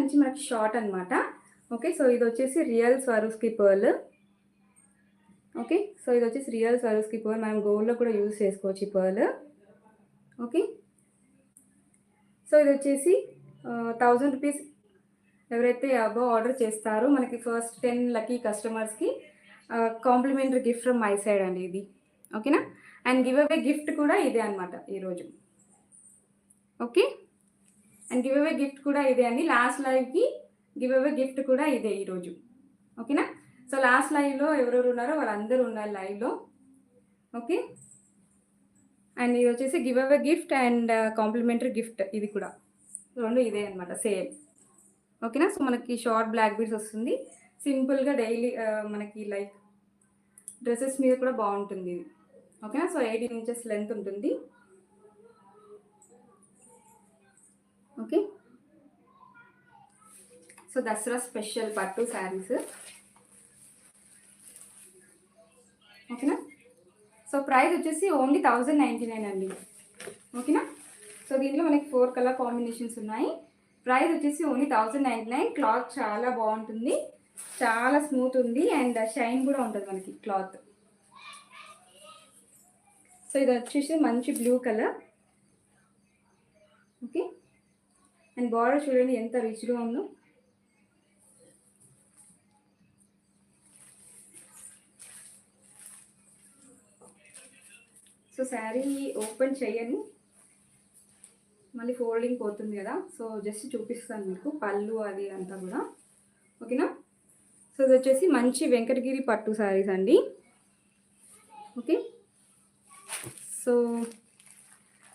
నుంచి మనకి షార్ట్ అనమాట. ఓకే, సో ఇది వచ్చేసి real Swarovski pearl. Okay, so ఇది వచ్చేసి రియల్ స్వరోస్కి పర్ల్. మనం గోల్డ్లో కూడా యూజ్ చేసుకోవచ్చు ఈ పర్ల్. ఓకే, సో ఇది వచ్చేసి 1000 రూపీస్ ఎవరైతే అబవ్ ఆర్డర్ చేస్తారో మనకి ఫస్ట్ 10 లక్కీ కస్టమర్స్కి complementary gift from my side అండి ఇది. ఓకేనా, అండ్ గివ్ అవే గిఫ్ట్ కూడా ఇదే అనమాట ఈరోజు. Okay, and give away gift కూడా ఇదే అండి. లాస్ట్ లైవ్కి గివ్ అవే గిఫ్ట్ కూడా ఇదే ఈరోజు. ఓకేనా, సో లాస్ట్ లైవ్లో ఎవరెవరు ఉన్నారో వాళ్ళందరూ ఉన్నారు లైవ్లో. ఓకే, అండ్ ఇది వచ్చేసి give away gift and complementary gift ఇది కూడా రెండు ఇదే అనమాట సేమ్. ఓకేనా, సో మనకి షార్ట్ బ్లాక్ బీడ్స్ వస్తుంది. సింపుల్గా డైలీ మనకి లైక్ డ్రెస్సెస్ మీద కూడా బాగుంటుంది ఇది. ఓకేనా, సో 18 ఇంచెస్ లెంత్ ఉంటుంది. ఓకే, సో దసరా స్పెషల్ పట్టు శారీస్. ఓకేనా, సో ప్రైస్ వచ్చేసి ఓన్లీ 1099 అండి. ఓకేనా, సో దీంట్లో మనకి 4 కలర్ కాంబినేషన్స్ ఉన్నాయి. ప్రైస్ వచ్చేసి ఓన్లీ 1099. క్లాత్ చాలా బాగుంటుంది, చాలా స్మూత్ ఉంది అండ్ షైన్ కూడా ఉంటుంది మనకి క్లాత్. సో ఇది వచ్చేసి మంచి blue colour. Okay, and border చూడండి ఎంత రిచ్గా ఉందో. సో శారీ ఓపెన్ చేయను, మళ్ళీ ఫోల్డింగ్ పోతుంది కదా, సో జస్ట్ చూపిస్తాను మీకు పళ్ళు అది అంతా కూడా. ఓకేనా, సో ఇది వచ్చేసి మంచి వెంకటగిరి పట్టు శారీస్ అండి. ఓకే, సో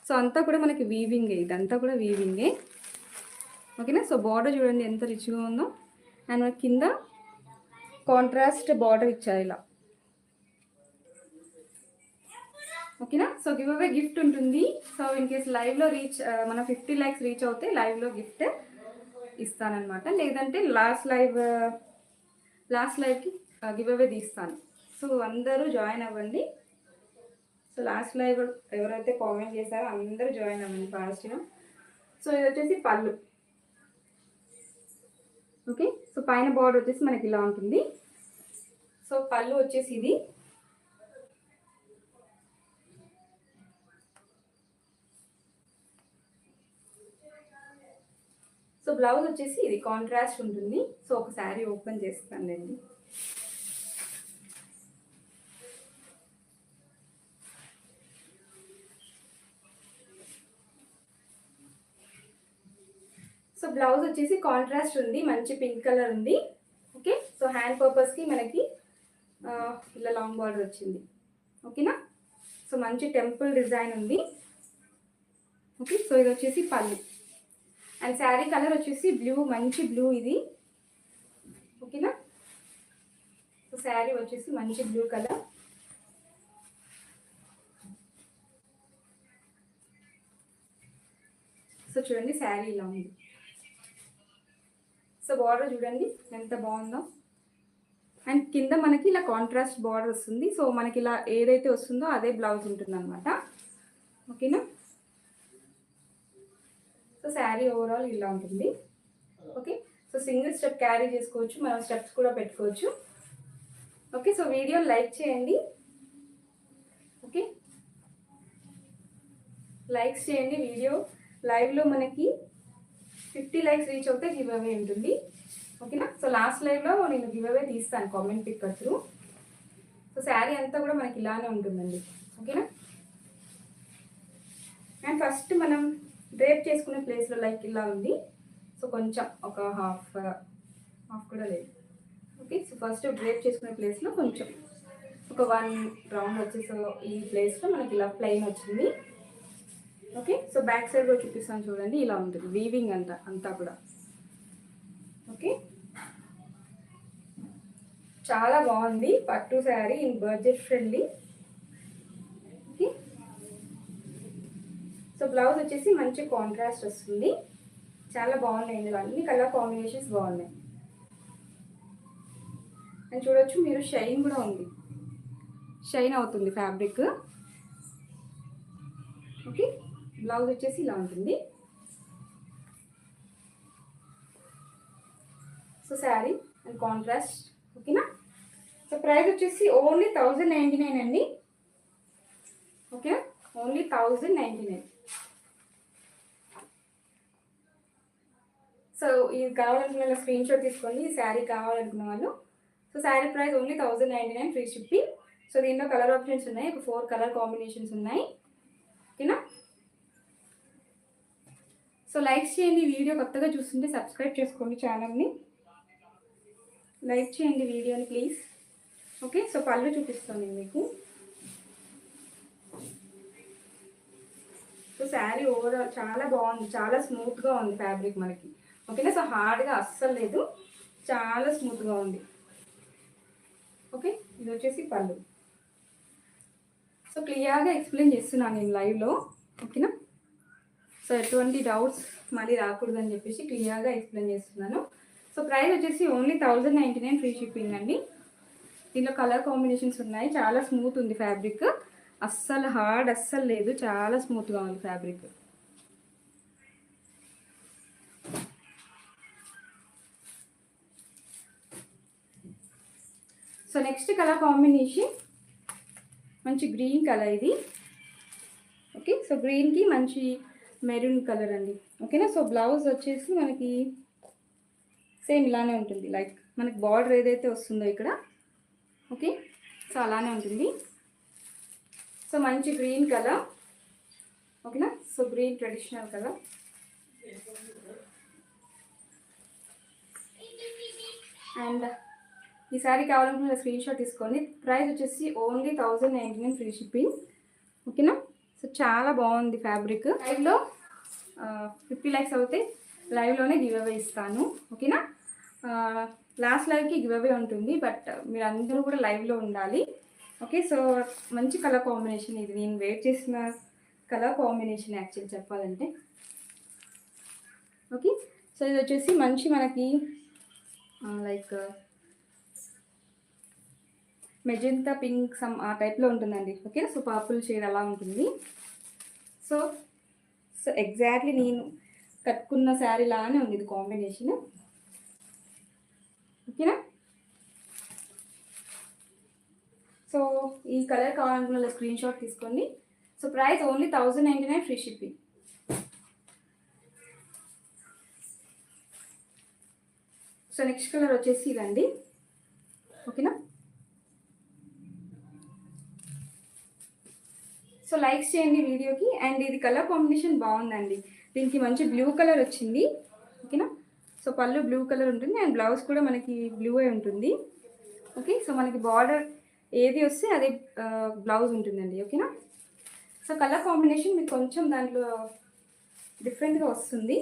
సో అంతా కూడా మనకి వీవింగే, ఇదంతా కూడా వీవింగే. ఓకేనా, సో బార్డర్ చూడండి ఎంత రిచ్గా ఉందో. అండ్ మనకి కింద కాంట్రాస్ట్ బార్డర్ ఇచ్చారు ఇలా. ఓకేనా, సో గివ్ అవే గిఫ్ట్ ఉంటుంది. సో ఇన్ కేస్ లైవ్లో మన 50 లైక్స్ రీచ్ అవుతే లైవ్లో గిఫ్ట్ ఇస్తానన్నమాట. లేదంటే లాస్ట్ లైవ్కి గివ్ అవే తీస్తాను. సో అందరూ జాయిన్ అవ్వండి. సో లాస్ట్ లైవ్ ఎవరైతే కామెంట్ చేశారో అందరూ జాయిన్ అవ్వండి ఫాస్ట్గా. సో ఇది వచ్చేసి పళ్ళు. ఓకే, సో పైన బార్డర్ వచ్చేసి మనకి ఇలా ఉంటుంది. సో పళ్ళు వచ్చేసి ఇది. సో బ్లౌజ్ వచ్చేసి ఇది కాంట్రాస్ట్ ఉంటుంది. సో ఒక శారీ ఓపెన్ చేస్తానండి. సో బ్లౌజ్ వచ్చేసి కాంట్రాస్ట్ ఉంది, మంచి పింక్ కలర్ ఉంది. ఓకే, సో హ్యాండ్ పర్పస్కి మనకి ఇలా లాంగ్ బార్డర్ వచ్చింది. ఓకేనా, సో మంచి టెంపుల్ డిజైన్ ఉంది. ఓకే, సో ఇది వచ్చేసి పళ్ళు అండ్ శారీ కలర్ వచ్చేసి బ్లూ, మంచి బ్లూ ఇది. ఓకేనా, సో శారీ వచ్చేసి మంచి బ్లూ కలర్. సో చూడండి శారీ ఇలా ఉంది. సో బార్డర్ చూడండి ఎంత బాగుందో. అండ్ కింద మనకి ఇలా కాంట్రాస్ట్ బార్డర్ వస్తుంది. సో మనకి ఇలా ఏదైతే వస్తుందో అదే బ్లౌజ్ ఉంటుంది అనమాట. ఓకేనా, సో శారీ ఓవరాల్ ఇలా ఉంటుంది. Okay, so single step carry చేసుకోవచ్చు, మనం స్టెప్స్ కూడా పెట్టుకోవచ్చు. ఓకే, సో వీడియో లైక్ చేయండి. ఓకే, లైక్స్ చేయండి. వీడియో లైవ్లో మనకి 50 లైక్స్ రీచ్ అవుతే గివ్ అవే ఉంటుంది. ఓకేనా, సో లాస్ట్ లైవ్లో నేను గివ్ అవే తీస్తాను comment pick through. So sari అంతా కూడా మనకి ఇలానే ఉంటుందండి. ఓకేనా, అండ్ ఫస్ట్ మనం డ్రేప్ చేసుకునే ప్లేస్లో లైక్ ఇలా ఉంది. సో కొంచెం ఒక హాఫ్ కూడా లేదు. ఓకే, సో ఫస్ట్ డ్రేప్ చేసుకునే ప్లేస్లో కొంచెం ఒక 1 రౌండ్ వచ్చేసి ఈ ప్లేస్లో మనకి ఇలా ప్లెయిన్ వచ్చింది. ఓకే, సో బ్యాక్ సైడ్ కూడా చూపిస్తాను చూడండి, ఇలా ఉంటుంది వీవింగ్ అంతా కూడా. ఓకే, చాలా బాగుంది పట్టు sari in budget friendly. Okay, so blouse వచ్చేసి మంచి కాంట్రాస్ట్ వస్తుంది, చాలా బాగున్నాయి. ఇందులో అన్ని కలర్ కాంబినేషన్స్ బాగున్నాయి. అండ్ చూడొచ్చు మీరు షైన్ కూడా ఉంది, షైన్ అవుతుంది ఫ్యాబ్రిక్. ఓకే, బ్లౌజ్ వచ్చేసి ఇలా ఉంటుంది. So sari and contrast. ఓకేనా. సో ప్రైస్ వచ్చేసి ఓన్లీ 1099 అండి. Okay, only 1099. సో ఇది కావాలనుకున్న స్క్రీన్ షాట్ తీసుకోండి, ఈ శారీ కావాలనుకున్న వాళ్ళు. So sari price only 1099, free shipping. So దీంట్లో కలర్ ఆప్షన్స్ ఉన్నాయి, ఒక 4 కలర్ కాంబినేషన్స్ ఉన్నాయి. ఓకేనా. సో లైక్ చేయండి, వీడియో కొత్తగా చూస్తుంటే సబ్స్క్రైబ్ చేసుకోండి ఛానల్ని, లైక్ చేయండి వీడియోని ప్లీజ్. ఓకే, సో పళ్ళు చూపిస్తాను మీకు. సో శారీ ఓవరాల్ చాలా బాగుంది, చాలా స్మూత్గా ఉంది ఫ్యాబ్రిక్ మనకి. ఓకేనా. సో హార్డ్గా అస్సలు లేదు, చాలా స్మూత్గా ఉంది. ఓకే, ఇది వచ్చేసి పళ్ళు. సో క్లియర్గా ఎక్స్ప్లెయిన్ చేస్తున్నాను నేను లైవ్లో. ఓకేనా. సో ఎటువంటి డౌట్స్ మళ్ళీ రాకూడదని చెప్పేసి క్లియర్గా ఎక్స్ప్లెయిన్ చేస్తున్నాను. సో ప్రైస్ వచ్చేసి ఓన్లీ 1099, ఫ్రీ షిప్పింగ్ అండి. దీనిలో కలర్ కాంబినేషన్స్ ఉన్నాయి, చాలా స్మూత్ ఉంది ఫ్యాబ్రిక్, అస్సలు హార్డ్ అస్సలు లేదు, చాలా స్మూత్గా ఉంది fabric. So next colour combination మంచి గ్రీన్ కలర్ ఇది. ఓకే, సో గ్రీన్కి మంచి మెరూన్ కలర్ అండి. ఓకేనా. సో బ్లౌజ్ వచ్చేసి మనకి సేమ్ ఇలానే ఉంటుంది, లైక్ మనకి బార్డర్ ఏదైతే వస్తుందో ఇక్కడ. ఓకే, సో అలానే ఉంటుంది. సో మంచి గ్రీన్ కలర్. ఓకేనా. So green traditional colour. And ఈ శారీ కావాలనుకున్న స్క్రీన్ షాట్ తీసుకోండి. ప్రైస్ వచ్చేసి ఓన్లీ 1099, ఫ్రీ షిప్పింగ్. ఓకేనా. సో చాలా బాగుంది ఫ్యాబ్రిక్. లైవ్లో 50 లైక్స్ అవుతే లైవ్లోనే గివ్ అవే ఇస్తాను. ఓకేనా. లాస్ట్ లైవ్కి గివ్ అవే ఉంటుంది, బట్ మీరు అందరూ కూడా లైవ్లో ఉండాలి. ఓకే, సో మంచి కలర్ కాంబినేషన్ ఇది, నేను వెయిట్ చేసిన కలర్ కాంబినేషన్ యాక్చువల్లీ చెప్పాలంటే. ఓకే, సో ఇది వచ్చేసి మంచి మనకి లైక్ మెజెంతా పింక్ సమ్ ఆ టైప్లో ఉంటుందండి. ఓకే, సో పర్పుల్ షేడ్ అలా ఉంటుంది. సో సో ఎగ్జాక్ట్లీ నేను కట్టుకున్న శారీ లానే ఉంది ఇది కాంబినేషన్. ఓకేనా. సో ఈ కలర్ కావాలనుకున్న స్క్రీన్ షాట్ తీసుకోండి. So price only 1099, free shipping. So next colour వచ్చేసి ఇదండి. ఓకేనా. సో లైక్స్ చేయండి వీడియోకి. అండ్ ఇది కలర్ కాంబినేషన్ బాగుందండి, దీనికి మంచి బ్లూ కలర్ వచ్చింది. ఓకేనా. సో పళ్ళు బ్లూ కలర్ ఉంటుంది అండ్ బ్లౌజ్ కూడా మనకి బ్లూ అయి ఉంటుంది. ఓకే, సో మనకి బార్డర్ ఏది వస్తే అదే బ్లౌజ్ ఉంటుందండి. ఓకేనా. సో కలర్ కాంబినేషన్ మీకు కొంచెం దాంట్లో డిఫరెంట్గా వస్తుంది.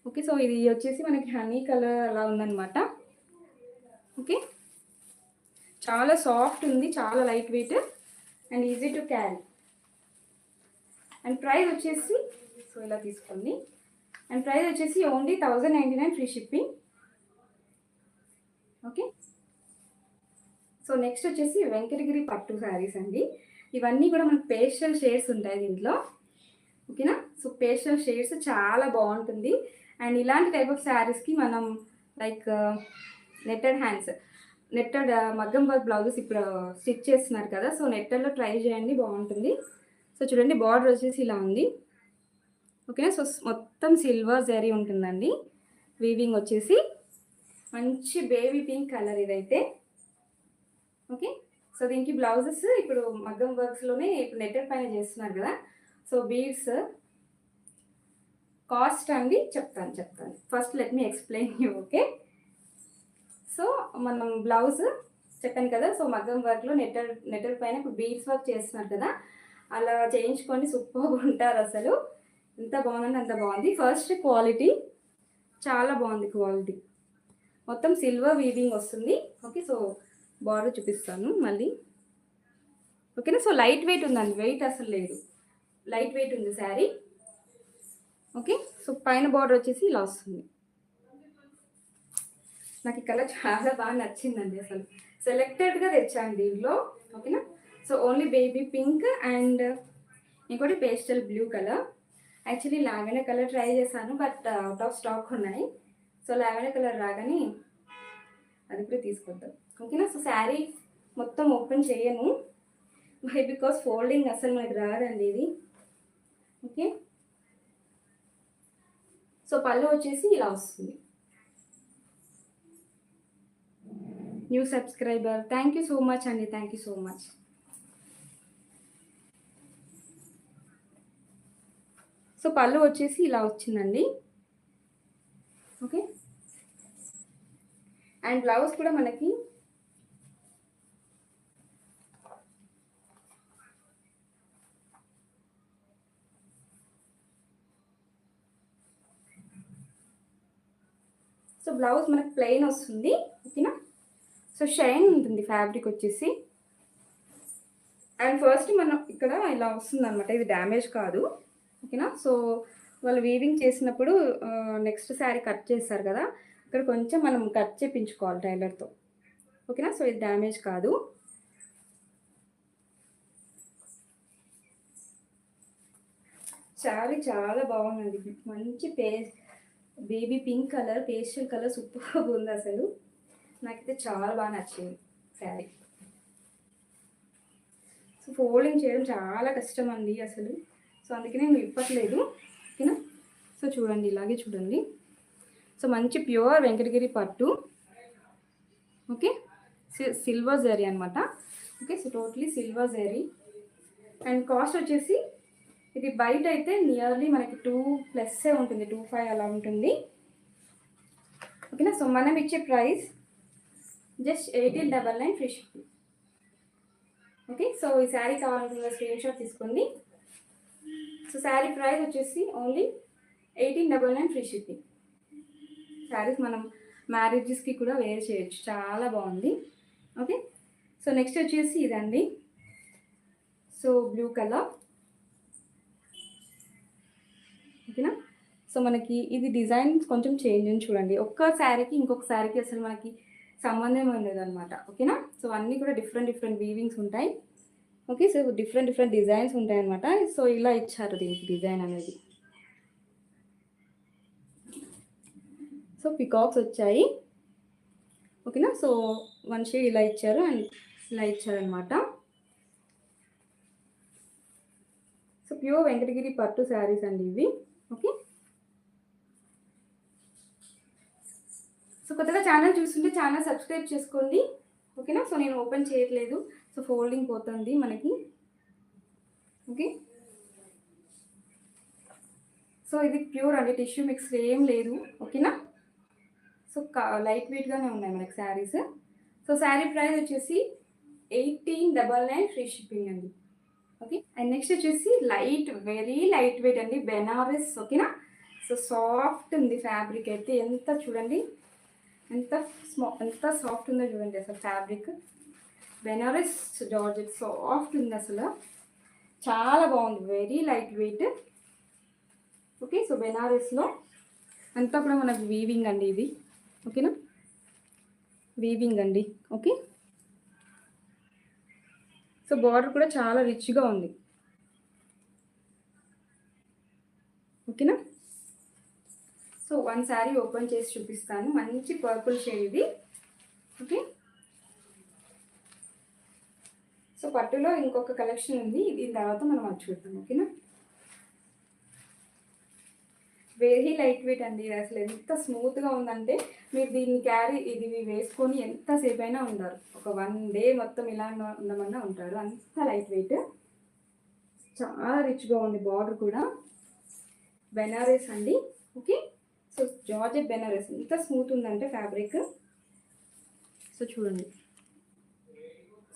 ఓకే, సో ఇది వచ్చేసి మనకి హనీ కలర్ అలా ఉందన్నమాట. ఓకే, చాలా సాఫ్ట్ ఉంది, చాలా light weight and easy to carry. And price వచ్చేసి సో ఇలా తీసుకోండి. అండ్ ప్రైస్ వచ్చేసి only 1099, free shipping. Okay, so next వచ్చేసి వెంకటగిరి పట్టు శారీస్ అండి. ఇవన్నీ కూడా మనకు పేస్టల్ షేడ్స్ ఉంటాయి దీంట్లో. ఓకేనా. సో పేస్టల్ షేడ్స్ చాలా బాగుంటుంది. అండ్ ఇలాంటి టైప్ ఆఫ్ శారీస్కి మనం లైక్ నెట్టెడ్ హ్యాండ్స్, నెట్టెడ్ మగ్గం వర్క్ బ్లౌజెస్ ఇప్పుడు స్టిచ్ చేస్తున్నారు కదా, సో నెట్టెడ్లో ట్రై చేయండి, బాగుంటుంది. సో చూడండి బార్డర్ వచ్చేసి ఇలా ఉంది. ఓకేనా. సో మొత్తం సిల్వర్ జరీ ఉంటుందండి. వీవింగ్ వచ్చేసి మంచి బేబీ పింక్ కలర్ ఇదైతే. ఓకే, సో దీనికి బ్లౌజెస్ ఇప్పుడు మగ్గం వర్క్స్లోనే ఇప్పుడు నెట్టెడ్ పైన చేస్తున్నారు కదా, సో బీడ్స్ కాస్ట్ అండి చెప్తాను. First let me explain you. Okay, so మనం బ్లౌజ్ చెప్పాను కదా, సో మగ్గం వర్క్లో నెట్టెడ్ పైన ఇప్పుడు బీడ్స్ వర్క్ చేస్తున్నారు కదా, అలా చేయించుకొని సూపర్గా ఉంటారు అసలు. ఎంత బాగుందంటే అంత బాగుంది. ఫస్ట్ క్వాలిటీ చాలా బాగుంది, క్వాలిటీ మొత్తం సిల్వర్ వీవింగ్ వస్తుంది. ఓకే, సో బార్డర్ చూపిస్తాను మళ్ళీ. ఓకేనా. సో లైట్ వెయిట్ ఉందండి, వెయిట్ అసలు లేదు, లైట్ వెయిట్ ఉంది శారీ. ఓకే, సో పైన బార్డర్ వచ్చేసి ఇలా వస్తుంది. నాకు ఈ కలర్ చాలా బాగా నచ్చిందండి, అసలు సెలెక్టెడ్గా తెచ్చాను దీంట్లో. ఓకేనా. So only baby pink and ఇంకోటి pastel blue colour. Actually lavender colour try చేశాను, బట్ అవుట్ ఆఫ్ స్టాక్ ఉన్నాయి. సో లావెండర్ కలర్ రాగానే అది కూడా తీసుకొద్దాం. ఓకేనా. సో శారీ మొత్తం ఓపెన్ చేయను, వై బికాస్ ఫోల్డింగ్ అసలు మనకి రాదండి ఇది. ఓకే. సో పళ్ళు వచ్చేసి ఇలా వస్తుంది. New subscriber, thank you so much అండి, thank you so much. So పళ్ళు వచ్చేసి ఇలా వచ్చిందండి. ఓకే. అండ్ బ్లౌజ్ కూడా మనకి సో బ్లౌజ్ మనకి ప్లెయిన్ వస్తుంది. ఓకేనా. సో షైన్ ఉంటుంది ఫ్యాబ్రిక్ వచ్చేసి. అండ్ ఫస్ట్ మనం ఇక్కడ ఇలా వస్తుంది అనమాట, ఇది డ్యామేజ్ కాదు. ఓకేనా. సో వాళ్ళు వీవింగ్ చేసినప్పుడు నెక్స్ట్ శారీ కట్ చేస్తారు కదా, ఇక్కడ కొంచెం మనం కట్ చేయించుకోవాలి టైలర్తో. ఓకేనా. సో ఇది డ్యామేజ్ కాదు. శారీ చాలా బాగుందండి, మంచి baby pink colour, pastel colour సూపర్గా ఉంది అసలు. నాకైతే చాలా బాగా నచ్చింది శారీ. సో ఫోల్డింగ్ చేయడం చాలా కష్టం అండి అసలు, సో అందుకే నేను ఇప్పట్లేదు. ఓకేనా. సో చూడండి, ఇలాగే చూడండి. సో మంచి ప్యూర్ వెంకటగిరి పట్టు. ఓకే. సిల్వర్ జరీ అనమాట. Okay. So totally silver zari. And cost వచ్చేసి ఇది బయట అయితే నియర్లీ మనకి 2+ ఉంటుంది, 25 అలా ఉంటుంది. ఓకేనా. సో మనం ఇచ్చే price just 1899 free shipping. Okay. So ఈ శారీ కావాలనుకున్న స్క్రీన్ షాట్ తీసుకోండి. సో శారీ ప్రైస్ వచ్చేసి ఓన్లీ 1899 ఫ్రీ షిప్పింగ్. శారీస్ మనం మ్యారేజెస్కి కూడా వేర్ చేయొచ్చు, చాలా బాగుంది. ఓకే. సో నెక్స్ట్ వచ్చేసి ఇదండి. So blue colour. ఓకేనా. సో మనకి ఇది డిజైన్ కొంచెం చేంజ్ ఉంది చూడండి, ఒక్క శారీకి ఇంకొక శారీకి అసలు మనకి సంబంధం ఉండదు అనమాట. ఓకేనా. సో అన్నీ కూడా డిఫరెంట్ వీవింగ్స్ ఉంటాయి. ఓకే. సో డిఫరెంట్ డిజైన్స్ ఉంటాయి అనమాట. సో ఇలా ఇచ్చారు దీనికి డిజైన్ అనేది. సో పికాక్స్ వచ్చాయి. ఓకేనా. సో వన్ షేడ్ ఇలా ఇచ్చారు అండ్ ఇలా ఇచ్చారనమాట. సో ప్యూర్ వెంకటగిరి పట్టు శారీస్ అండి ఇవి. ఓకే. సో కొత్తగా ఛానల్ చూస్తుంటే ఛానల్ సబ్స్క్రైబ్ చేసుకోండి. ఓకేనా. సో నేను ఓపెన్ చేయట్లేదు, సో ఫోల్డింగ్ పోతుంది మనకి. ఓకే. సో ఇది ప్యూర్ అండి, టిష్యూ మిక్స్ ఏం లేదు. ఓకేనా. సో లైట్ వెయిట్గానే ఉన్నాయి మనకి శారీస్. సో శారీ ప్రైస్ వచ్చేసి 1899 ఫ్రీ షిప్పింగ్ అండి. ఓకే. అండ్ నెక్స్ట్ వచ్చేసి వెరీ లైట్ వెయిట్ అండి, బెనారస్. ఓకేనా. సో సాఫ్ట్ ఉంది ఫ్యాబ్రిక్ అయితే, ఎంత చూడండి ఎంత సాఫ్ట్ ఉందో చూడండి అసలు ఫ్యాబ్రిక్. బెనారస్ జార్జెట్ సాఫ్ట్ ఉంది అసలు, చాలా బాగుంది, very light weight. Okay. So బెనారస్లో అంతా కూడా మనకు వీవింగ్ అండి ఇది. ఓకేనా. వీవింగ్ అండి. ఓకే. సో బార్డర్ కూడా చాలా రిచ్గా ఉంది. ఓకేనా. సో వన్ శారీ ఓపెన్ చేసి చూపిస్తాను, మంచి పర్పుల్ షేడ్ ఇది. ఓకే. సో పట్టులో ఇంకొక కలెక్షన్ ఉంది, దీని తర్వాత మనం అది చూద్దాం. ఓకేనా. వెరీ లైట్ వెయిట్ అండి, అసలు ఎంత స్మూత్గా ఉందంటే మీరు దీన్ని ఇది వేసుకొని ఎంతసేపు అయినా ఉంటారు, ఒక 1 డే మొత్తం ఇలా ఉండమన్నా ఉంటారు, అంత లైట్ వెయిట్. చాలా రిచ్గా ఉంది బార్డర్ కూడా. బెనారస్ అండి. ఓకే. సో జార్జెట్ బెనారస్, ఎంత స్మూత్ ఉందంటే ఫ్యాబ్రిక్. సో చూడండి,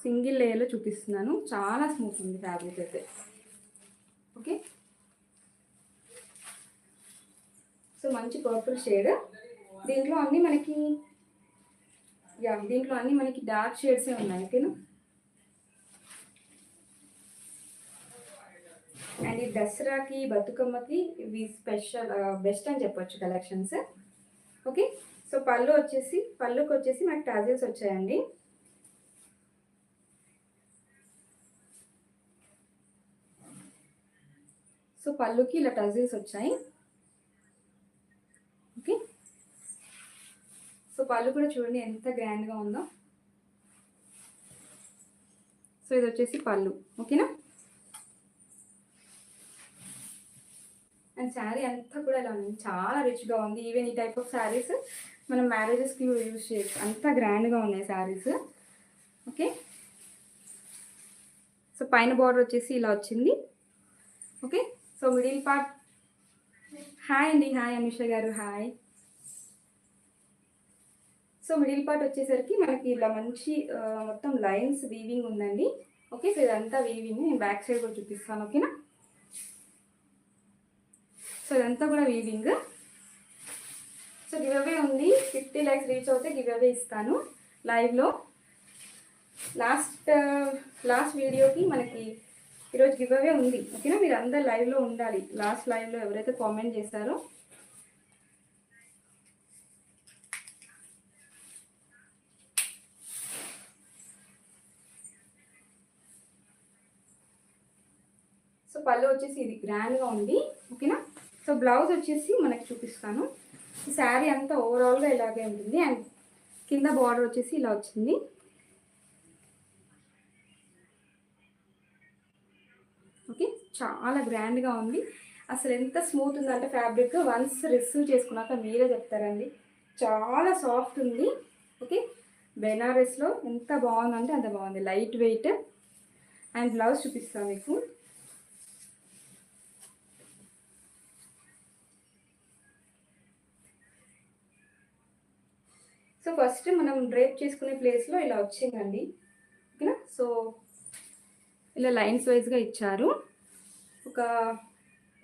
సింగిల్ లేయర్లో చూపిస్తున్నాను, చాలా స్మూత్ ఉంది ఫ్యాబ్రిక్ అయితే. ఓకే. సో మంచి పర్పుల్ షేడ్, దీంట్లో అన్నీ మనకి డార్క్ షేడ్సే ఉన్నాయి. ఓకేనా. అండ్ ఈ దసరాకి బతుకమ్మకి ఇవి స్పెషల్ బెస్ట్ అని చెప్పొచ్చు కలెక్షన్స్. ఓకే. సో పళ్ళుకి వచ్చేసి మనకి టాజిల్స్ వచ్చాయండి. సో పళ్ళుకి ఇలా టజిల్స్ వచ్చాయి. ఓకే. సో పళ్ళు కూడా చూడండి ఎంత గ్రాండ్గా ఉందో. సో ఇది వచ్చేసి పళ్ళు, ఓకేనా. అండ్ శారీ అంతా కూడా ఇలా ఉంది, చాలా రిచ్గా ఉంది. ఈవెన్ ఈ టైప్ ఆఫ్ శారీస్ మనం మ్యారేజెస్కి యూజ్ చేయొచ్చు, అంతా గ్రాండ్గా ఉన్నాయి శారీస్. ఓకే, సో పైన బార్డర్ వచ్చేసి ఇలా వచ్చింది. Okay, so middle part. Hi అండి, హాయ్ అనుష గారు, హాయ్. సో మిడిల్ పార్ట్ వచ్చేసరికి మనకి ఇలా మంచి మొత్తం లైన్స్ వీవింగ్ ఉందండి. ఓకే, సో ఇదంతా వీవింగ్, నేను బ్యాక్ సైడ్ కూడా చూపిస్తాను, ఓకేనా. సో ఇదంతా కూడా వీవింగ్. సో గివ్ అవే ఉంది, 50 lakhs రీచ్ అవుతే గివ్ అవే ఇస్తాను లైవ్లో. లాస్ట్ వీడియోకి మనకి ఈరోజు గివ్ అవే ఉంది, ఓకేనా. మీరు అందరు లైవ్లో ఉండాలి, లాస్ట్ లైవ్లో ఎవరైతే కామెంట్ చేస్తారో. సో పళ్ళు వచ్చేసి ఇది గ్రాండ్గా ఉంది, ఓకేనా. సో బ్లౌజ్ వచ్చేసి మనకి చూపిస్తాను. ఈ శారీ అంతా ఓవరాల్గా ఇలాగే ఉంటుంది. అండ్ కింద బార్డర్ వచ్చేసి ఇలా వచ్చింది. ఓకే, చాలా గ్రాండ్గా ఉంది. అసలు ఎంత స్మూత్ ఉందంటే ఫ్యాబ్రిక్, వన్స్ రిసీవ్ చేసుకున్నాక మీరే చెప్తారండి. చాలా సాఫ్ట్ ఉంది. ఓకే, బెనారస్లో ఎంత బాగుందంటే అంత బాగుంది, లైట్ వెయిట్. అండ్ బ్లౌజ్ చూపిస్తాను మీకు. సో ఫస్ట్ మనం డ్రేప్ చేసుకునే ప్లేస్లో ఇలా వచ్చిందండి, ఓకేనా. సో ఇలా లైన్స్ వైజ్గా ఇచ్చారు, ఒక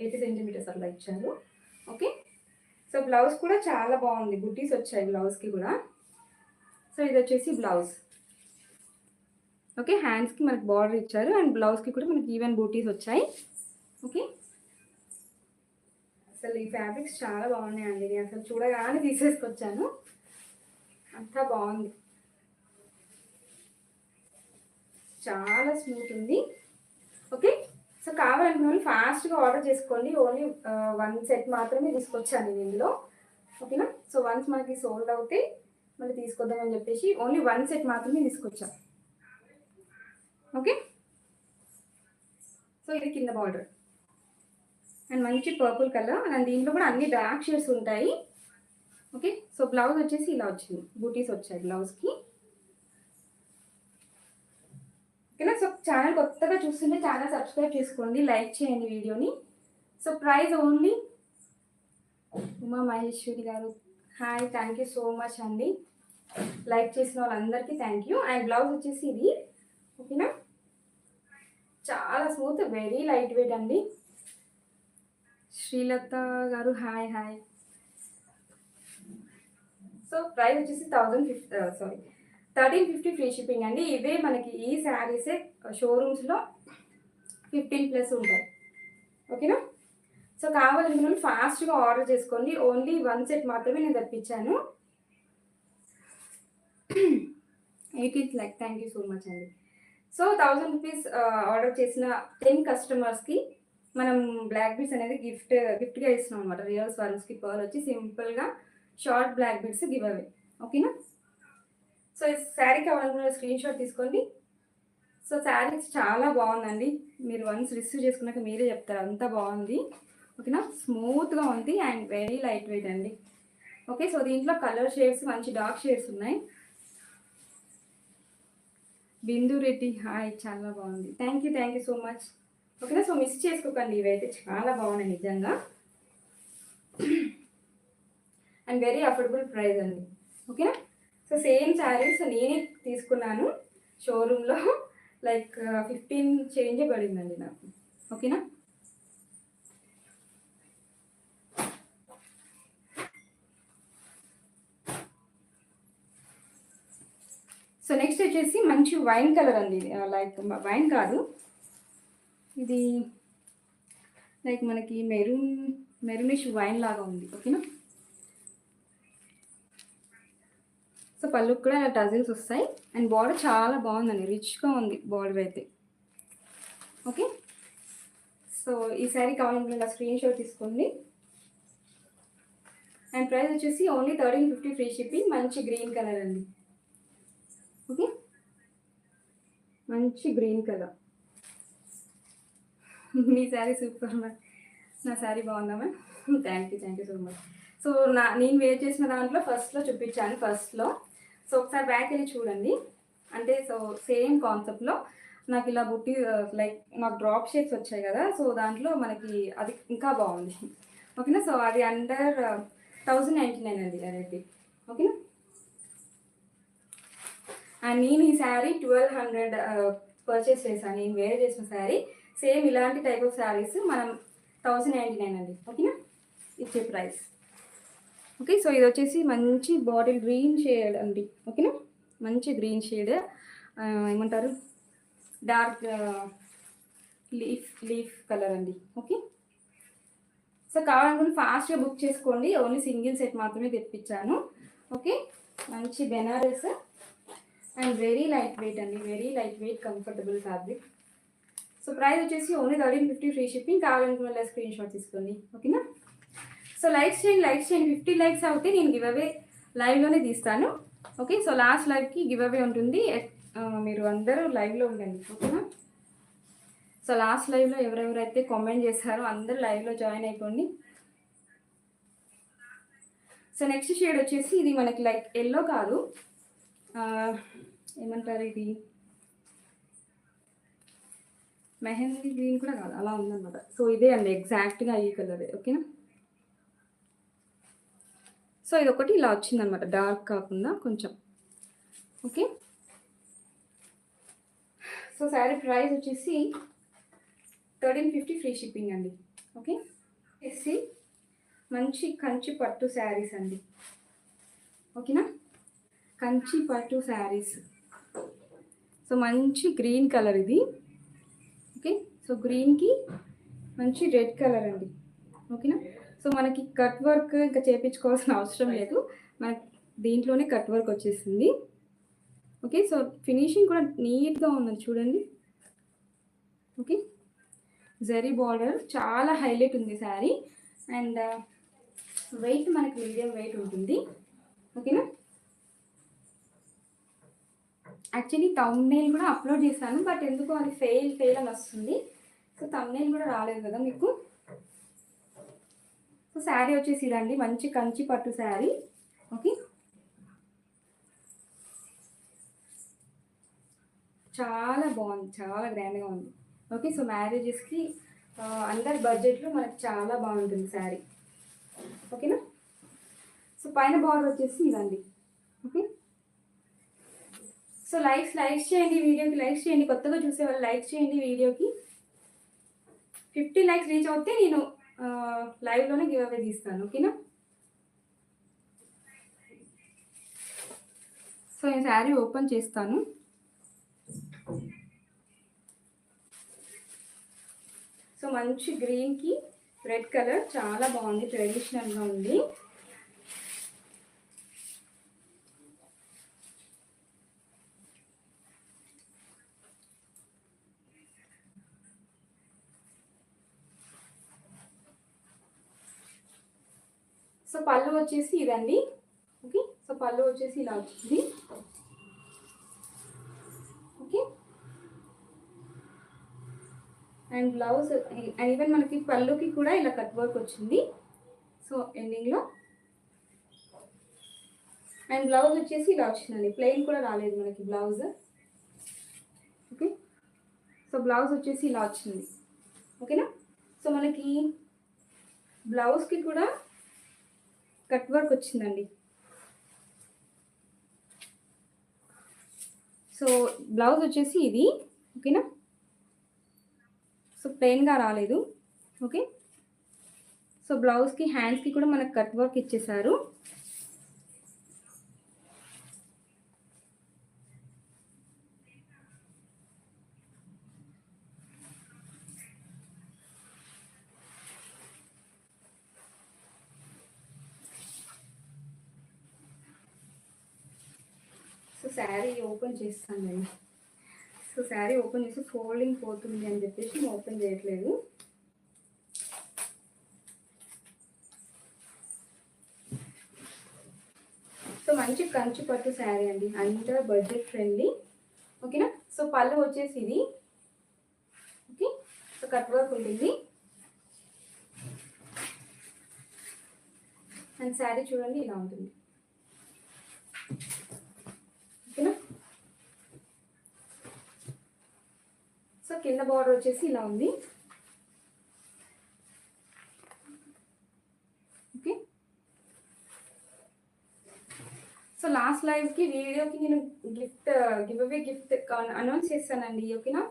80 centimeters అలా ఇచ్చారు. ఓకే, సో బ్లౌజ్ కూడా చాలా బాగుంది, బుటీస్ వచ్చాయి బ్లౌజ్కి కూడా. సో ఇది వచ్చేసి బ్లౌజ్. ఓకే, హ్యాండ్స్కి మనకి బార్డర్ ఇచ్చారు అండ్ బ్లౌజ్కి కూడా మనకి ఈవెన్ బూటీస్ వచ్చాయి. ఓకే, అసలు ఈ ఫ్యాబ్రిక్స్ చాలా బాగున్నాయండి, నేను అసలు చూడగానే తీసేసుకొచ్చాను, అంతా బాగుంది, చాలా స్మూత్ ఉంది. ఓకే, సో కావాలనుకున్న వాళ్ళు ఫాస్ట్గా ఆర్డర్ చేసుకోండి. ఓన్లీ 1 set మాత్రమే తీసుకొచ్చాను నేను ఇందులో, ఓకేనా. సో వన్స్ మనకి సోల్డ్ అవుతే మళ్ళీ తీసుకొద్దామని చెప్పేసి ఓన్లీ 1 set మాత్రమే తీసుకొచ్చాను. ఓకే, సో ఇది కింద బార్డర్ అండ్ మంచి పర్పుల్ కలర్. అండ్ దీంట్లో కూడా అన్ని డార్క్ షేడ్స్ ఉంటాయి. ఓకే, సో బ్లౌజ్ వచ్చేసి ఇలా వచ్చింది, బూటీస్ వచ్చాయి బ్లౌజ్కి, ఓకేనా. సో ఛానల్ కొత్తగా చూస్తుంటే ఛానల్ సబ్స్క్రైబ్ చేసుకోండి, లైక్ చేయండి వీడియోని. So price only. Uma Maheshwari గారు, hi, thank you so much అండి, లైక్ చేసిన వాళ్ళందరికీ థ్యాంక్ యూ. అండ్ బ్లౌజ్ వచ్చేసి ఇది, ఓకేనా. చాలా స్మూత్, వెరీ లైట్ వెయిట్ అండి. శ్రీలత గారు, హాయ్ హాయ్. సో ప్రైస్ వచ్చేసి 1350 ఫ్రీ షిప్పింగ్ అండి. ఇవే మనకి ఈ శారీసే షోరూమ్స్లో 15+ ఉంటాయి, ఓకేనా. సో కావాలనుకున్న ఫాస్ట్గా ఆర్డర్ చేసుకోండి, ఓన్లీ 1 set మాత్రమే నేను తెప్పించాను. 18 lakhs, thank you so much అండి. సో 1000 rupees ఆర్డర్ చేసిన 10 customers మనం బ్లాక్ బీడ్స్ అనేది గిఫ్ట్గా ఇస్తున్నాం అనమాట. రియల్ స్వరూస్కి పర్ల్ వచ్చి సింపుల్గా short black beads give away, ఓకేనా. సో ఈ శారీ కావాలనుకున్న స్క్రీన్ షాట్ తీసుకోండి. సో శారీ చాలా బాగుందండి, మీరు వన్స్ రిసీవ్ చేసుకున్నాక మీరే చెప్తారు, అంత బాగుంది, ఓకేనా. స్మూత్గా ఉంది అండ్ వెరీ లైట్ వెయిట్ అండి. ఓకే, సో దీంట్లో కలర్ షేడ్స్ మంచి డార్క్ షేడ్స్ ఉన్నాయి. బిందు రెడ్డి, హాయ్, చాలా బాగుంది, థ్యాంక్ యూ సో మచ్, ఓకేనా. సో మిస్ చేసుకోకండి, ఇవైతే చాలా బాగున్నాయి నిజంగా అండ్ వెరీ అఫోర్డబుల్ ప్రైస్ అండి, ఓకేనా. సో సేమ్ శారీస్ నేనే తీసుకున్నాను షోరూంలో, లైక్ 15 చేంజ్ పడిందండి నాకు, ఓకేనా. సో నెక్స్ట్ వచ్చేసి మంచి వైన్ కలర్ అండి, లైక్ వైన్ కాదు, ఇది లైక్ మనకి మెరూనిష్ వైన్ లాగా ఉంది, ఓకేనా. సో పళ్ళుకి కూడా టజిల్స్ వస్తాయి అండ్ బార్డర్ చాలా బాగుందండి, రిచ్గా ఉంది బార్డర్ అయితే, ఓకే. సో ఈ శారీ కావాలనుకున్న స్క్రీన్ షాట్ తీసుకోండి. అండ్ ప్రైస్ వచ్చేసి ఓన్లీ 1350 ఫ్రీ షిప్పింగ్. మంచి గ్రీన్ కలర్ అండి. ఓకే, మంచి గ్రీన్ కలర్. మీ శారీ సూపర్ మ్యామ్. నా శారీ బాగుందా ma'am? Thank you so much. So నేను వేర్ చేసిన దాంట్లో ఫస్ట్లో చూపించాను ఫస్ట్లో. సో ఒకసారి బ్యాక్ వెళ్ళి చూడండి. అంటే సో సేమ్ కాన్సెప్ట్లో నాకు ఇలా బుట్టి లైక్ నాకు డ్రాప్ షేప్స్ వచ్చాయి కదా, సో దాంట్లో మనకి అది ఇంకా బాగుంది. ఓకేనా, సో అది అండర్ 1099 అండి అదైతే. ఓకేనా, అండ్ నేను ఈ శారీ 1200 పర్చేస్ చేశాను. నేను వేర్ చేసిన శారీ సేమ్ ఇలాంటి టైప్ ఆఫ్ శారీస్ మనం 1099 అండి. ఓకేనా, ఇచ్చే ప్రైస్. ఓకే, సో ఇది వచ్చేసి మంచి బాటిల్ గ్రీన్ షేడ్ అండి. ఓకేనా, మంచి గ్రీన్ షేడ్, ఏమంటారు, డార్క్ లీఫ్ కలర్ అండి. ఓకే, సో కావాలనుకుంటే ఫాస్ట్గా బుక్ చేసుకోండి. ఓన్లీ సింగిల్ సెట్ మాత్రమే తెప్పించాను. ఓకే, మంచి Banaras and very light weight అండి, very light weight comfortable fabric. So price వచ్చేసి ఓన్లీ 1350 ఫ్రీ షిప్పింగ్. కావాలనుకున్న స్క్రీన్ షాట్ తీసుకోండి. ఓకేనా, సో లైక్స్ చేయండి 50 లైక్స్ అవుతే నేను గివ్ అవే లైవ్లోనే తీస్తాను. ఓకే, సో లాస్ట్ లైవ్కి గివ్ అవే ఉంటుంది. మీరు అందరూ లైవ్లో ఉండండి. ఓకేనా, సో లాస్ట్ లైవ్లో ఎవరెవరైతే కామెంట్ చేస్తారో అందరూ లైవ్లో జాయిన్ అయిపోండి. సో నెక్స్ట్ షేడ్ వచ్చేసి ఇది మనకి లైక్ ఎల్లో కాదు, ఏమంటారు, ఇది మెహందీ గ్రీన్ కూడా కాదు, అలా ఉందన్నమాట. సో ఇదే అండి ఎగ్జాక్ట్గా ఈ కలర్. ఓకేనా, సో ఇది ఒకటి ఇలా వచ్చిందనమాట, డార్క్ కాకుండా కొంచెం. ఓకే, సో శారీ ప్రైస్ వచ్చేసి 1350 ఫ్రీ షిప్పింగ్ అండి. ఓకే, వచ్చేసి మంచి కంచి పట్టు శారీస్ అండి. ఓకేనా, కంచి పట్టు శారీస్. సో మంచి గ్రీన్ కలర్ ఇది. ఓకే, సో గ్రీన్కి మంచి రెడ్ కలర్ అండి. ఓకేనా, సో మనకి కట్ వర్క్ ఇంకా చేయించుకోవాల్సిన అవసరం లేదు, మనకి దీంట్లోనే కట్ వర్క్ వచ్చేసింది. ఓకే, సో ఫినిషింగ్ కూడా నీట్గా ఉన్నది చూడండి. ఓకే, జరీ బార్డర్ చాలా హైలైట్ ఉంది శారీ. అండ్ వెయిట్ మనకి మీడియం వెయిట్ ఉంటుంది. ఓకేనా, యాక్చువల్లీ థంబ్నెయిల్ కూడా అప్లోడ్ చేశాను, బట్ ఎందుకో అది ఫెయిల్ అని వస్తుంది. సో థంబ్నెయిల్ కూడా రాలేదు కదా మీకు. సో శారీ వచ్చేసి ఇదండి, మంచి కంచి పట్టు శారీ. ఓకే, చాలా బాగుంది, చాలా గ్రాండ్గా ఉంది. ఓకే, సో మ్యారేజెస్కి అందరి బడ్జెట్లో మనకి చాలా బాగుంటుంది శారీ. ఓకేనా, సో పైన బార్డర్ వచ్చేసి ఇదండి. ఓకే, సో లైక్స్ చేయండి, వీడియోకి లైక్స్ చేయండి. కొత్తగా చూసే వాళ్ళు లైక్ చేయండి వీడియోకి. 50 లైక్స్ రీచ్ అవుతే నేను లైవ్లోనే గివ్ అవే తీస్తాను. ఓకేనా, సో నేను శారీ ఓపెన్ చేస్తాను. సో మంచి గ్రీన్కి రెడ్ కలర్ చాలా బాగుంది, ట్రెడిషనల్గా ఉంది. సో పళ్ళు వచ్చేసి ఇదండి. ఓకే, సో పళ్ళు వచ్చేసి ఇలా వచ్చింది. Okay, and blouse and even మనకి పళ్ళుకి కూడా ఇలా కట్ వర్క్ వచ్చింది. సో ఎండింగ్లో అండ్ బ్లౌజ్ వచ్చేసి ఇలా వచ్చిందండి, ప్లెయిన్ కూడా రాలేదు మనకి బ్లౌజ్. ఓకే, సో బ్లౌజ్ వచ్చేసి ఇలా వచ్చింది. ఓకేనా, సో మనకి బ్లౌజ్కి కూడా కట్ వర్క్ వచ్చిందండి. సో బ్లౌజ్ వచ్చేసి ఇది. ఓకేనా, సో ప్లెయిన్గా రాలేదు. ఓకే, సో బ్లౌజ్కి హ్యాండ్స్కి కూడా మనకు కట్ వర్క్ ఇచ్చేసారు. సో శారీ ఓపెన్ చేస్తాను నేను. సో శారీ ఓపెన్ చేసి ఫోల్డింగ్ పోతుంది అని చెప్పేసి నేను ఓపెన్ చేయట్లేదు. మంచి కంచి పట్టు శారీ అండి, అంతా బడ్జెట్ ఫ్రెండ్లీ. ఓకేనా. సో పళ్ళు వచ్చేసి ఇది. ఓకే, సో కట్ వర్క్ ఉంటుంది. అండ్ శారీ చూడండి ఇలా ఉంటుంది. ఓకేనా. సో కింద బార్డర్ వచ్చేసి ఇలా ఉంది. ఓకే, సో లాస్ట్ లైవ్కి వీడియోకి నేను గివ్ అవే గిఫ్ట్ అనౌన్స్ చేస్తానండి. ఓకేనా.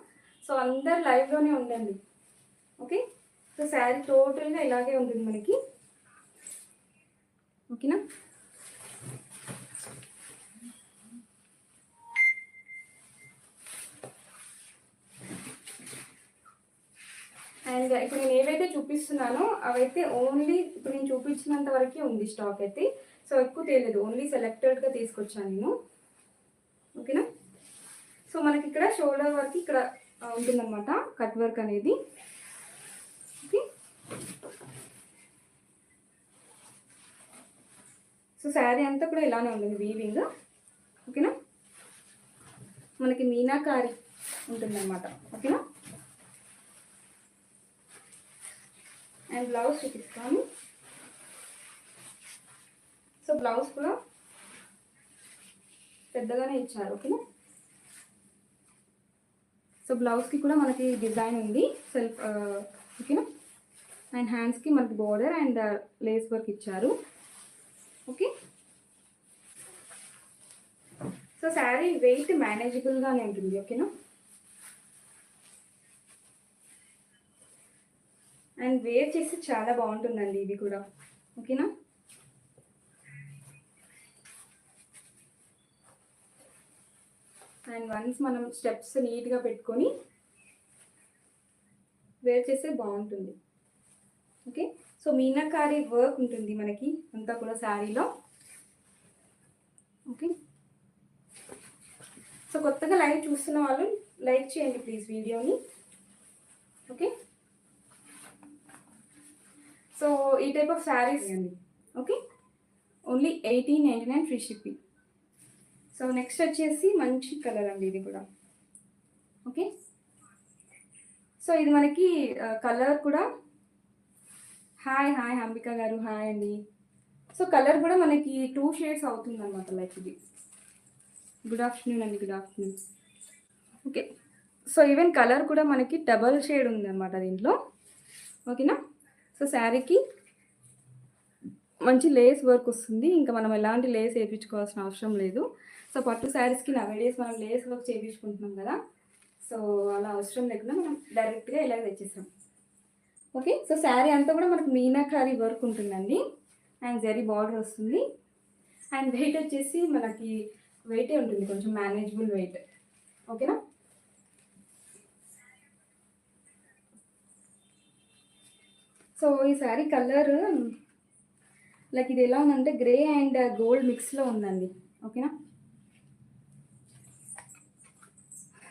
సో అందరు లైవ్లోనే ఉండండి. ఓకే, సో శారీ టోటల్గా ఇలాగే ఉంటుంది మనకి. ఓకేనా. అండ్ ఇప్పుడు నేను ఏవైతే చూపిస్తున్నానో అవైతే ఓన్లీ ఇప్పుడు నేను చూపించినంత వరకే ఉంది స్టాక్ అయితే. సో ఎక్కువ తెలియదు, ఓన్లీ సెలెక్టెడ్గా తీసుకొచ్చాను నేను. ఓకేనా. సో మనకి ఇక్కడ షోల్డర్ వర్క్ ఇక్కడ ఉంటుందన్నమాట, కట్ వర్క్ అనేది. ఓకే, సో శారీ అంతా కూడా ఇలానే ఉంటుంది వీవింగ్. ఓకేనా. మనకి మీనాకారి ఉంటుందన్నమాట. ఓకేనా. అండ్ బ్లౌజ్ చూపిస్తాను. సో బ్లౌజ్ కూడా పెద్దగానే ఇచ్చారు. ఓకేనా. సో బ్లౌజ్కి కూడా మనకి డిజైన్ ఉంది సెల్ఫ్. ఓకేనా. అండ్ హ్యాండ్స్కి మనకి బోర్డర్ అండ్ లేస్ వర్క్ ఇచ్చారు. ఓకే, సో శారీ వెయిట్ మేనేజబుల్గానే ఉంటుంది. ఓకేనా. అండ్ వేర్ చేసి చాలా బాగుంటుందండి ఇది కూడా. ఓకేనా. అండ్ వన్స్ మనం స్టెప్స్ నీట్గా పెట్టుకొని వేర్ చేస్తే బాగుంటుంది. ఓకే, సో మీనాకారి వర్క్ ఉంటుంది మనకి అంతా కూడా శారీలో. ఓకే, సో కొత్తగా లైవ్ చూస్తున్న వాళ్ళు లైక్ చేయండి ప్లీజ్ వీడియోని. ఓకే, సో ఈ టైప్ ఆఫ్ శారీస్ అండి. Okay, only 1899 free shipping. So next వచ్చేసి మంచి కలర్ అండి ఇది కూడా. ఓకే, సో ఇది మనకి కలర్ కూడా, హాయ్ హాయ్ అంబిక గారు, హాయ్ అండి. సో కలర్ కూడా మనకి 2 షేడ్స్ అవుతుంది అనమాట. లైక్ ఇది. గుడ్ ఆఫ్టర్నూన్ అండి, good afternoon. Okay, so even colour కూడా మనకి డబల్ షేడ్ ఉందన్నమాట దీంట్లో. ఓకేనా. సో శారీకి మంచి లేస్ వర్క్ వస్తుంది, ఇంకా మనం ఎలాంటి లేస్ వేయించుకోవాల్సిన అవసరం లేదు. సో పట్టు శారీస్కి నవేడేస్ మనం లేస్ వర్క్ చేయించుకుంటున్నాం కదా, సో అలా అవసరం లేకుండా మనం డైరెక్ట్గా ఇలా తెచ్చేసాం. ఓకే, సో శారీ అంతా కూడా మనకు మీనాకారి వర్క్ ఉంటుందండి. అండ్ జరీ బార్డర్ వస్తుంది. అండ్ వెయిట్ వచ్చేసి మనకి వెయిటే ఉంటుంది, కొంచెం మేనేజబుల్ వెయిట్. ఓకేనా. సో ఈ శారీ కలర్ లైక్ ఇది ఎలా ఉందంటే గ్రే అండ్ గోల్డ్ మిక్స్లో ఉందండి. ఓకేనా.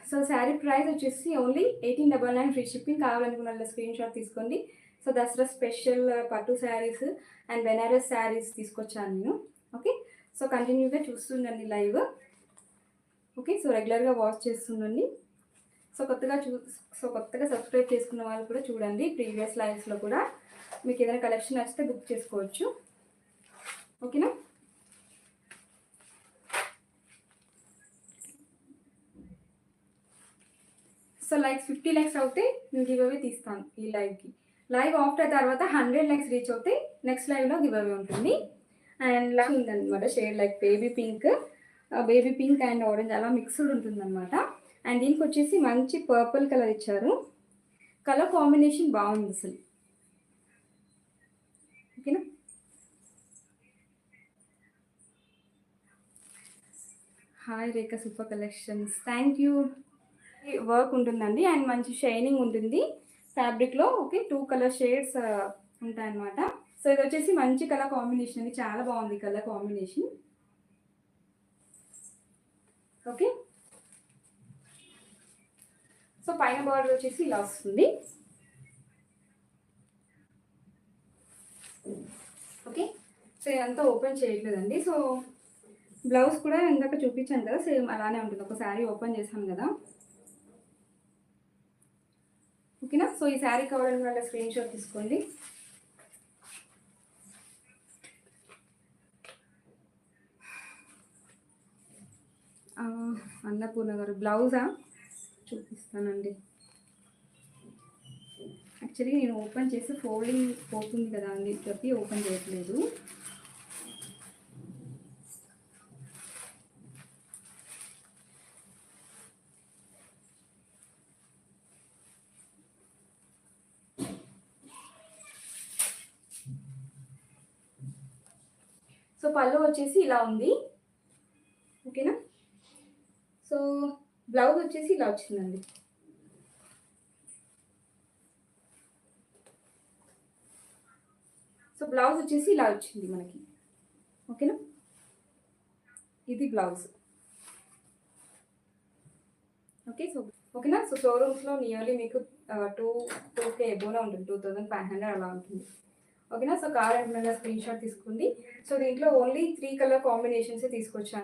సో శారీ ప్రైస్ వచ్చేసి ఓన్లీ 1899 ఫ్రీ షిప్పింగ్. కావాలనుకున్న స్క్రీన్ షాట్ తీసుకోండి. సో దసరా స్పెషల్ పట్టు శారీస్ అండ్ బెనారస్ శారీస్ తీసుకొచ్చాను నేను. ఓకే, సో కంటిన్యూగా చూస్తుండండి లైవ్. ఓకే, సో రెగ్యులర్గా వాచ్ చేస్తుండండి. సో కొత్తగా సబ్స్క్రైబ్ చేసుకున్న వాళ్ళు కూడా చూడండి. ప్రీవియస్ లైవ్స్లో కూడా మీకు ఏదైనా కలెక్షన్ నచ్చితే బుక్ చేసుకోవచ్చు. ఓకేనా. సో లైక్స్ 50 లైక్స్ అవుతే నేను గివ్ అవే తీస్తాను ఈ లైవ్కి. లైవ్ ఆఫ్టర్ తర్వాత 100 లైక్స్ రీచ్ అవుతే నెక్స్ట్ లైవ్లో గివ్ అవే ఉంటుంది. అండ్ లాస్ట్ ఉందన్నమాట shade like baby pink and orange అలా మిక్స్డ్ ఉంటుందన్నమాట. అండ్ దీనికి వచ్చేసి మంచి పర్పుల్ కలర్ ఇచ్చారు. కలర్ కాంబినేషన్ బాగుంది అసలు. ఓకేనా. Hi Rekha, super collections, thank you. Work ఉంటుందండి అండ్ మంచి షైనింగ్ ఉంటుంది ఫ్యాబ్రిక్లో. ఓకే, 2 కలర్ షేడ్స్ ఉంటాయన్నమాట. సో ఇది వచ్చేసి మంచి కలర్ కాంబినేషన్ అండి, చాలా బాగుంది కలర్ కాంబినేషన్. ఓకే, సో పైన బార్డర్ వచ్చేసి ఇలా వస్తుంది. ఓకే, సో ఇదంతా ఓపెన్ చేయట్లేదండి. సో బ్లౌజ్ కూడా ఇందాక చూపించాను కదా, సేమ్ అలానే ఉంటుంది. ఒక శారీ ఓపెన్ చేశాను కదా, ఓకేనా. సో ఈ శారీ కావాలని వాళ్ళ స్క్రీన్ షాట్ తీసుకోండి. అన్నపూర్ణ గారు బ్లౌజా చూపిస్తానండి. యాక్చువల్లీ నేను ఓపెన్ చేసి ఫోల్డింగ్ పోతుంది కదా అని చెప్పి ఓపెన్ చేయట్లేదు. సో పళ్ళు వచ్చేసి ఇలా ఉంది, ఓకేనా. సో బ్లౌజ్ వచ్చేసి ఇలా వచ్చిందండి. సో బ్లౌజ్ వచ్చేసి ఇలా వచ్చింది మనకి, ఓకేనా. ఇది బ్లౌజ్, ఓకే. సో ఓకేనా. సో షోరూమ్స్లో నియర్లీ మీకు 2K ఎబోనే ఉంటుంది, 2500 అలా ఉంటుంది, ఓకేనా. సో కావాలంటే స్క్రీన్ షాట్ తీసుకోండి. సో దీంట్లో ఓన్లీ 3 కలర్ కాంబినేషన్సే తీసుకొచ్చాను.